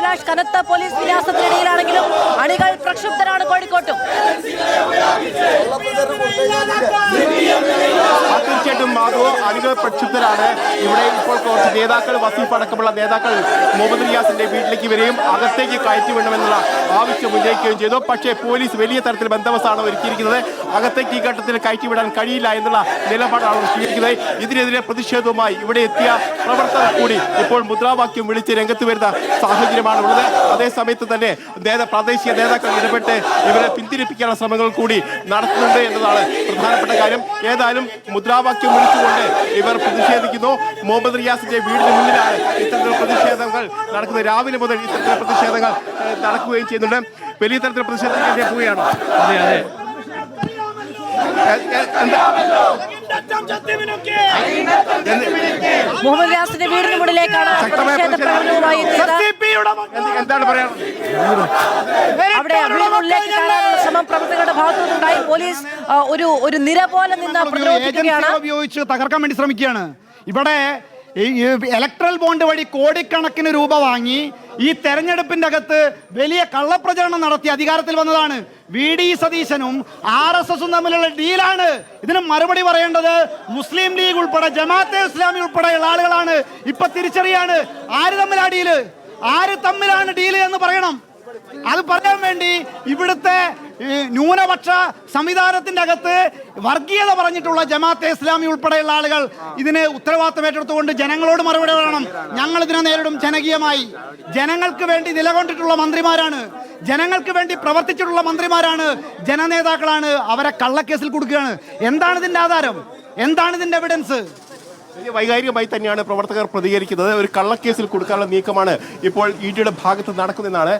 പ്രകാശ് കനത്ത പോലീസ് വിന്യാസത്തിനിടയിലാണെങ്കിലും അണികൾ പ്രക്ഷുബ്ധരാണ് കോഴിക്കോട്ടും. തീർച്ചയായിട്ടും മാധവ്, അണികൾ പ്രക്ഷുബ്ധരാണ്. ഇവിടെ ഇപ്പോൾ കുറച്ച് നേതാക്കൾ, വസീഫ് അടക്കമുള്ള നേതാക്കൾ മുഹമ്മദ് റിയാസിന്റെ വീട്ടിലേക്ക് വരികയും അകത്തേക്ക് കയറ്റി വിടണമെന്നുള്ള ആവശ്യം ഉന്നയിക്കുകയും ചെയ്തു. പക്ഷേ പോലീസ് വലിയ തരത്തിൽ ബന്ദോബസ്താണ് ഒരുക്കിയിരിക്കുന്നത്. അകത്തേക്ക് ഈ ഘട്ടത്തിൽ കയറ്റിവിടാൻ കഴിയില്ല എന്നുള്ള നിലപാടാണ് സ്വീകരിക്കുന്നത്. ഇതിനെതിരെ പ്രതിഷേധവുമായി ഇവിടെ എത്തിയ പ്രവർത്തകർ കൂടി ഇപ്പോൾ മുദ്രാവാക്യം വിളിച്ച് രംഗത്ത് വരുന്ന സാഹചര്യമാണ് ഉള്ളത്. അതേസമയത്ത് തന്നെ പ്രാദേശിക നേതാക്കൾ ഇടപെട്ട് ഇവരെ പിന്തിരിപ്പിക്കാനുള്ള ശ്രമങ്ങൾ കൂടി നടത്തുന്നുണ്ട് എന്നതാണ് പ്രധാനപ്പെട്ട കാര്യം. ഏതായാലും മുദ്രാവാക്യം വിളിച്ചുകൊണ്ട് ഇവർ പ്രതിഷേധിക്കുന്നു. മുഹമ്മദ് റിയാസിന്റെ വീടിന് മുന്നിലാണ് ഇത്തരത്തിലുള്ള പ്രതിഷേധങ്ങൾ നടക്കുന്നത്. രാവിലെ മുതൽ ഇത്തരത്തിലുള്ള പ്രതിഷേധങ്ങൾ നടക്കുകയും ചെയ്യുന്നുണ്ട്. വലിയ തരത്തിലുള്ള പ്രതിഷേധത്തിലേക്ക് പോവുകയാണോ? അതെ അതെ മുഹമ്മദ് റിയാസിന്റെ വീടിന് മുന്നിലേക്കാണ് എന്താണ് പറയാൻ അവിടെ വീടിനുള്ളിലേക്ക് കയറാനുള്ള ശ്രമം പ്രവർത്തകരുടെ ഭാഗത്തു നിന്നുണ്ടായി. പോലീസ് ഒരു നിര പോലെ നിന്ന് പ്രതിരോധിക്കുകയാണ്. ഉപയോഗിച്ച് തകർക്കാൻ വേണ്ടി ശ്രമിക്കുകയാണ്. ഇവിടെ ഇലക്ട്രൽ ബോണ്ട് വഴി കോടിക്കണക്കിന് രൂപ വാങ്ങി ഈ തെരഞ്ഞെടുപ്പിന്റെ അകത്ത് വലിയ കള്ളപ്രചരണം നടത്തി അധികാരത്തിൽ വന്നതാണ്. VD സതീശനും RSSും തമ്മിലുള്ള ഡീലാണ്. ഇതിന് മറുപടി പറയേണ്ടത് മുസ്ലിം ലീഗ് ഉൾപ്പെടെ ജമാഅത്തെ ഇസ്ലാമി ഉൾപ്പെടെയുള്ള ആളുകളാണ്. ഇപ്പൊ തിരിച്ചറിയാണ് ആര് തമ്മിലാണ് ഡീല്, ആര് തമ്മിലാണ് ഡീല് എന്ന് പറയണം. അത് പറയാൻ വേണ്ടി ഇവിടുത്തെ ന്യൂനപക്ഷ സംവിധാനത്തിന്റെ അകത്ത് വർഗീയത പറഞ്ഞിട്ടുള്ള ജമാഅത്തെ ഇസ്ലാമി ഉൾപ്പെടെയുള്ള ആളുകൾ ഇതിന് ഉത്തരവാദിത്തം ഏറ്റെടുത്തുകൊണ്ട് ജനങ്ങളോട് മറുപടി പറയണം. ഞങ്ങൾ ഇതിനെ നേരിടും ജനകീയമായി. ജനങ്ങൾക്ക് വേണ്ടി നിലകൊണ്ടിട്ടുള്ള മന്ത്രിമാരാണ്, ജനങ്ങൾക്ക് വേണ്ടി പ്രവർത്തിച്ചിട്ടുള്ള മന്ത്രിമാരാണ്, ജനനേതാക്കളാണ്. അവരെ കള്ളക്കേസിൽ കൊടുക്കുകയാണ്. എന്താണ് ഇതിന്റെ ആധാരം? എന്താണ് ഇതിന്റെ എവിഡൻസ്? വലിയ വൈകാരികമായി തന്നെയാണ് പ്രവർത്തകർ പ്രതികരിക്കുന്നത്. ഒരു കള്ളക്കേസിൽ കൊടുക്കാനുള്ള നീക്കമാണ് ഇപ്പോൾ EDയുടെ ഭാഗത്ത് നടക്കുന്നതെന്നാണ്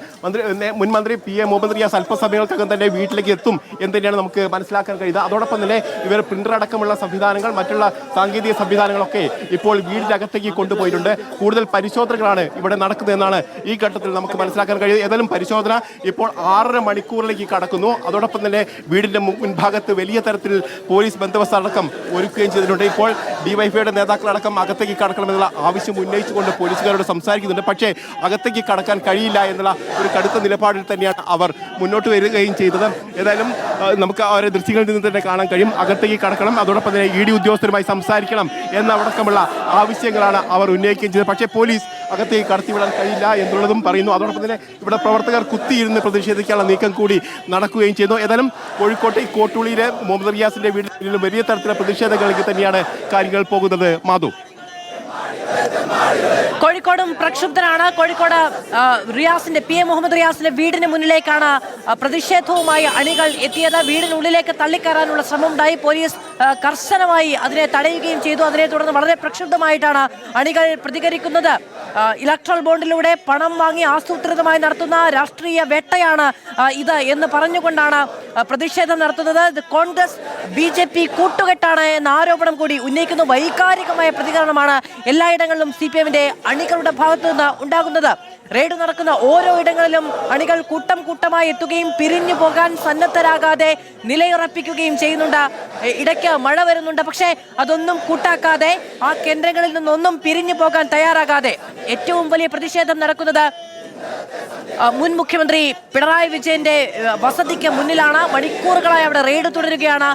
മുൻ മന്ത്രി PA മുഹമ്മദ് റിയാസ് അല്പസമയങ്ങൾക്കകം തന്നെ വീട്ടിലേക്ക് എത്തും എന്ന് തന്നെയാണ് നമുക്ക് മനസ്സിലാക്കാൻ കഴിയുന്നത്. അതോടൊപ്പം തന്നെ ഇവർ പ്രിന്റർ അടക്കമുള്ള സംവിധാനങ്ങൾ, മറ്റുള്ള സാങ്കേതിക സംവിധാനങ്ങളൊക്കെ ഇപ്പോൾ വീടിന്റെ അകത്തേക്ക് കൊണ്ടുപോയിട്ടുണ്ട്. കൂടുതൽ പരിശോധനകളാണ് ഇവിടെ നടക്കുന്നതെന്നാണ് ഈ ഘട്ടത്തിൽ നമുക്ക് മനസ്സിലാക്കാൻ കഴിയുന്നത്. ഏതായാലും പരിശോധന ഇപ്പോൾ 6.5 മണിക്കൂറിലേക്ക് കടക്കുന്നു. അതോടൊപ്പം തന്നെ വീടിന്റെ മുൻഭാഗത്ത് വലിയ തരത്തിൽ പോലീസ് ബന്ദോബസ്ത് അടക്കം ഒരുക്കുകയും ചെയ്തിട്ടുണ്ട്. ഇപ്പോൾ DYFIയുടെ നേതാക്കളടക്കം അകത്തേക്ക് കടക്കണമെന്നുള്ള ആവശ്യം ഉന്നയിച്ചുകൊണ്ട് പോലീസുകാരോട് സംസാരിക്കുന്നുണ്ട്. പക്ഷേ അകത്തേക്ക് കടക്കാൻ കഴിയില്ല എന്നുള്ള ഒരു കടുത്ത നിലപാടിൽ തന്നെയാണ് അവർ മുന്നോട്ട് വരികയും ചെയ്തത്. ഏതായാലും നമുക്ക് അവരുടെ ദൃശ്യങ്ങളിൽ നിന്ന് തന്നെ കാണാൻ കഴിയും. അകത്തേക്ക് കടക്കണം, അതോടൊപ്പം തന്നെ ED ഉദ്യോഗസ്ഥരുമായി സംസാരിക്കണം എന്നടക്കമുള്ള ആവശ്യങ്ങളാണ് അവർ ഉന്നയിക്കുകയും ചെയ്തത്. പക്ഷേ പോലീസ് അകത്തേക്ക് കടത്തിവിടാൻ കഴിയില്ല എന്നുള്ളതും പറയുന്നു. അതോടൊപ്പം തന്നെ ഇവിടെ പ്രവർത്തകർ കുത്തിയിരുന്ന് പ്രതിഷേധിക്കാനുള്ള നീക്കം കൂടി നടക്കുകയും ചെയ്യുന്നു. ഏതായാലും കോഴിക്കോട്ടെ കോട്ടുള്ളിയിലെ മുഹമ്മദ് റിയാസിന്റെ വീട്ടിലും വലിയ തരത്തിലുള്ള പ്രതിഷേധങ്ങളിലേക്ക് തന്നെയാണ് കാര്യങ്ങൾ പോകുന്നത്. മാധു, കോഴിക്കോടും പ്രക്ഷുബ്ധരാണ്. കോഴിക്കോട് റിയാസിന്റെ PA മുഹമ്മദ് റിയാസിന്റെ വീടിന് മുന്നിലേക്കാണ് പ്രതിഷേധവുമായി അണികൾ എത്തിയത്. വീടിനുള്ളിലേക്ക് തള്ളിക്കയറാനുള്ള ശ്രമമുണ്ടായി. പോലീസ് കർശനമായി അതിനെ തടയുകയും ചെയ്തു. അതിനെ തുടർന്ന് വളരെ പ്രക്ഷുബ്ധമായിട്ടാണ് അണികൾ പ്രതികരിക്കുന്നത്. ഇലക്ട്രൽ ബോണ്ടിലൂടെ പണം വാങ്ങി ആസൂത്രിതമായി നടത്തുന്ന രാഷ്ട്രീയ വേട്ടയാണ് ഇത് എന്ന് പറഞ്ഞുകൊണ്ടാണ് പ്രതിഷേധം നടത്തുന്നത്. കോൺഗ്രസ് BJP കൂട്ടുകെട്ടാണ് എന്ന ആരോപണം കൂടി ഉന്നയിക്കുന്നു. വൈകാരികമായ പ്രതികരണമാണ് എല്ലായിടങ്ങളിലും CPMന്റെ അണികളുടെ ഭാഗത്തു നിന്ന് ഉണ്ടാകുന്നത്. റെയ്ഡ് നടക്കുന്ന ഓരോ ഇടങ്ങളിലും അണികൾ കൂട്ടം കൂട്ടമായി എത്തുകയും പിരിഞ്ഞു പോകാൻ സന്നദ്ധരാകാതെ നിലയുറപ്പിക്കുകയും ചെയ്യുന്നുണ്ട്. ഇടയ്ക്ക് മഴ വരുന്നുണ്ട്, പക്ഷേ അതൊന്നും കൂട്ടാക്കാതെ, ആ കേന്ദ്രങ്ങളിൽ നിന്നൊന്നും പിരിഞ്ഞു പോകാൻ തയ്യാറാകാതെ ഏറ്റവും വലിയ പ്രതിഷേധം നടക്കുന്നത് മുൻ മുഖ്യമന്ത്രി പിണറായി വിജയന്റെ വസതിക്ക് മുന്നിലാണ്. മണിക്കൂറുകളായി അവിടെ റെയ്ഡ് തുടരുകയാണ്.